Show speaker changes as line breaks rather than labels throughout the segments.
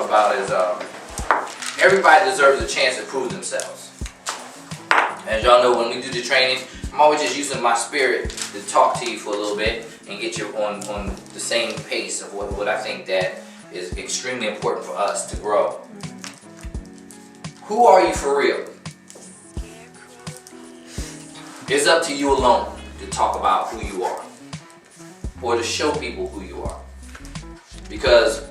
about is everybody deserves a chance to prove themselves. As y'all know, when we do the training, I'm always just using my spirit to talk to you for a little bit and get you on the same pace of what I think that is extremely important for us to grow. Who are you for real? It's up to you alone to talk about who you are or to show people who you are. Because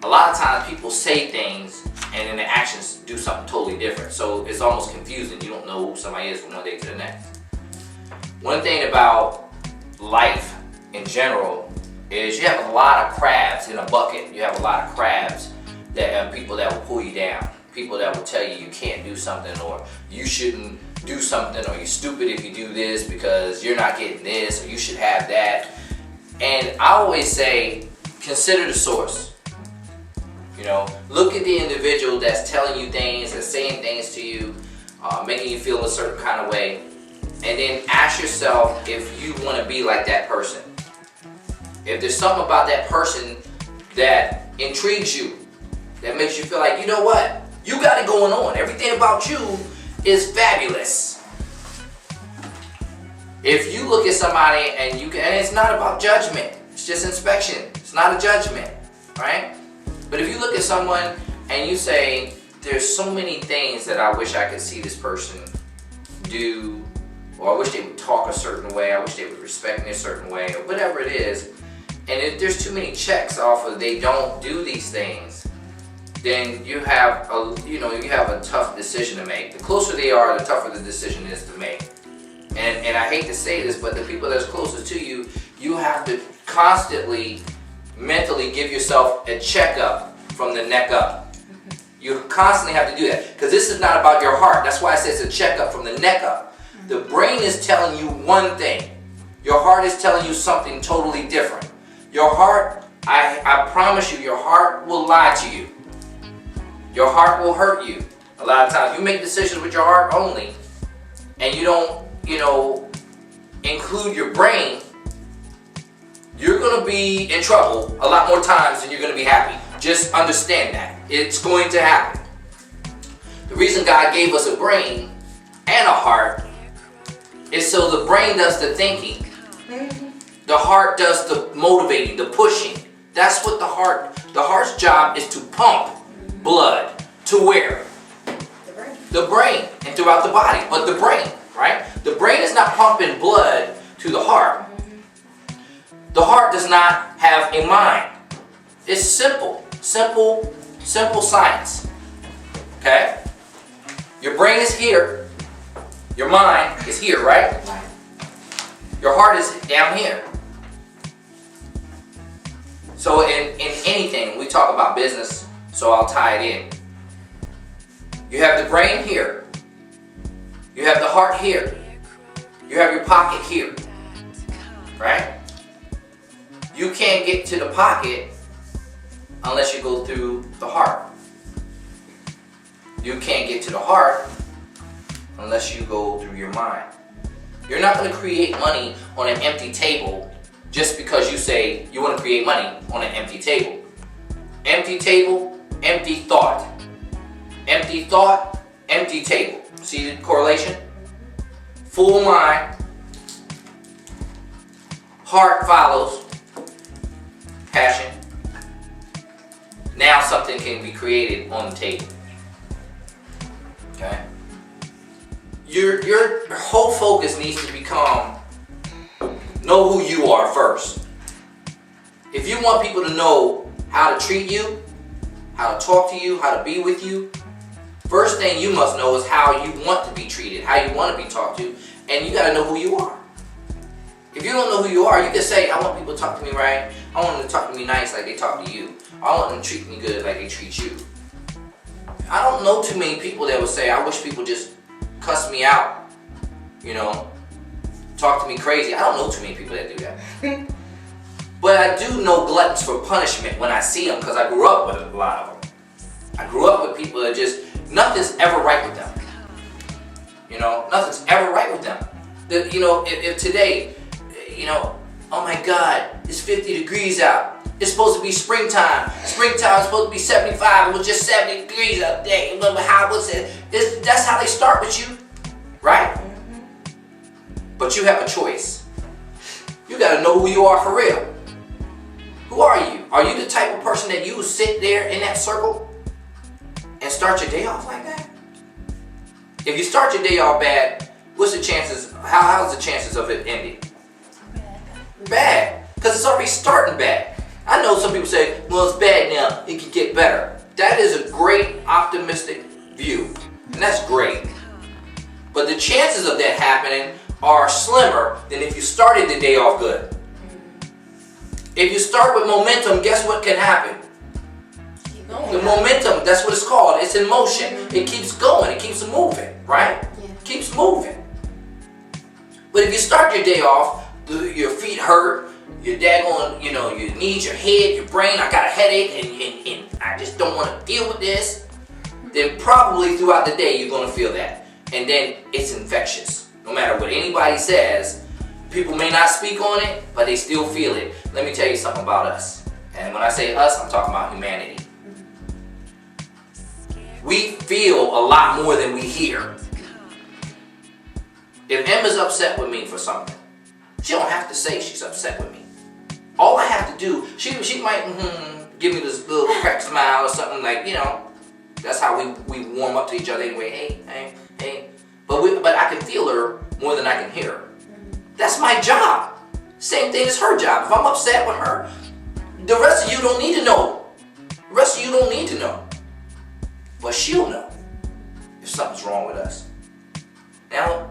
a lot of times people say things and then the actions do something totally different. So it's almost confusing. You don't know who somebody is from one day to the next. One thing about life in general is you have a lot of crabs in a bucket. You have a lot of crabs that have people that will pull you down. People that will tell you you can't do something, or you shouldn't do something, or you're stupid if you do this because you're not getting this, or you should have that. And I always say, consider the source. You know, look at the individual that's telling you things, that's saying things to you, making you feel a certain kind of way, and then ask yourself if you want to be like that person. If there's something about that person that intrigues you, that makes you feel like, you know what, you got it going on. Everything about you is fabulous. If you look at somebody and it's not about judgment, it's just inspection. It's not a judgment, right? But if you look at someone and you say, there's so many things that I wish I could see this person do, or I wish they would talk a certain way, I wish they would respect me a certain way, or whatever it is, and if there's too many checks off of they don't do these things, then you have a tough decision to make. The closer they are, the tougher the decision is to make. And I hate to say this, but the people that's closest to you, you have to constantly mentally give yourself a checkup from the neck up. You constantly have to do that, because this is not about your heart. That's why I say it's a checkup from the neck up. The brain is telling you one thing. Your heart is telling you something totally different. Your heart, I promise you, your heart will lie to you. Your heart will hurt you. A lot of times you make decisions with your heart only, and you don't, include your brain, you're going to be in trouble a lot more times than you're going to be happy. Just understand that. It's going to happen. The reason God gave us a brain and a heart is so the brain does the thinking. The heart does the motivating, the pushing. That's what the heart's job is, to pump blood to where? The brain and throughout the body, but the brain, right? The brain is not pumping blood to the heart. The heart does not have a mind. It's simple science. Okay? Your brain is here. Your mind is here, right? Your heart is down here. So in anything, we talk about business, so I'll tie it in. You have the brain here. You have the heart here. You have your pocket here. Right? You can't get to the pocket unless you go through the heart. You can't get to the heart unless you go through your mind. You're not going to create money on an empty table just because you say you want to create money on an empty table. Empty table, empty thought. Empty thought, empty table. See the correlation? Full mind, heart follows, passion. Now something can be created on the table. Okay? Your whole focus needs to become, know who you are first. If you want people to know how to treat you, how to talk to you, how to be with you, first thing you must know is how you want to be treated, how you want to be talked to, and you got to know who you are. If you don't know who you are, you can say, I want people to talk to me right, I want them to talk to me nice like they talk to you, I want them to treat me good like they treat you. I don't know too many people that would say, I wish people just cuss me out, talk to me crazy. I don't know too many people that do that. But I do know gluttons for punishment when I see them, because I grew up with a lot of them. I grew up with people that just, nothing's ever right with them. Nothing's ever right with them. If today, oh my God, it's 50 degrees out. It's supposed to be springtime. Springtime is supposed to be 75. It was just 70 degrees up there. Remember how was it? That's how they start with you, right? But you have a choice. You got to know who you are for real. Who are you? Are you the type of person that you would sit there in that circle and start your day off like that? If you start your day off bad, what's the chances? How's the chances of it ending? Bad. Because it's already starting bad. I know some people say, well, it's bad now, it can get better. That is a great optimistic view. And that's great. But the chances of that happening are slimmer than if you started the day off good. If you start with momentum, guess what can happen?
Keep going.
The momentum, that's what it's called. It's in motion. It keeps going. It keeps moving, right?
Yeah.
Keeps moving. But if you start your day off, your feet hurt, your daggone, your knees, your head, your brain, I got a headache, and I just don't want to deal with this, then probably throughout the day you're going to feel that. And then it's infectious. No matter what anybody says, people may not speak on it, but they still feel it. Let me tell you something about us. And when I say us, I'm talking about humanity. We feel a lot more than we hear. If Emma's upset with me for something, she don't have to say she's upset with me. All I have to do, she might give me this little crack smile or something like, that's how we warm up to each other anyway. Hey. But I can feel her more than I can hear her. That's my job. Same thing as her job. If I'm upset with her, the rest of you don't need to know. The rest of you don't need to know. But she'll know if something's wrong with us. Now,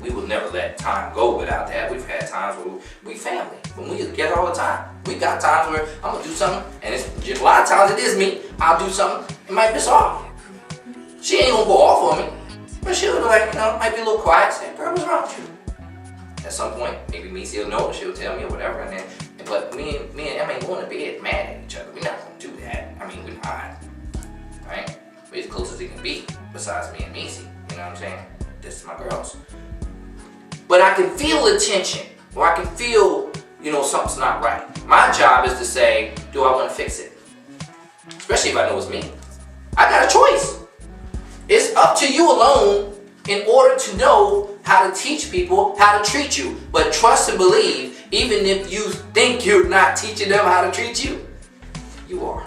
we will never let time go without that. We've had times where we family. When we together all the time. We got times where I'm going to do something, and it's a lot of times it is me. I'll do something, it might piss off. She ain't going to go off on me. But she'll be like, might be a little quiet. Say, girl, what's wrong with you? At some point, maybe me still know, she'll tell me or whatever. But me and Emma ain't going to bed mad at each other. We're not going to do that. We're not. Right? We're as close as it can be, besides me and Macy. You know what I'm saying? This is my girls. But I can feel the tension, or I can feel, something's not right. My job is to say, do I want to fix it? Especially if I know it's me. I got a choice. It's up to you alone in order to know how to teach people how to treat you. But trust and believe, even if you think you're not teaching them how to treat you, you are.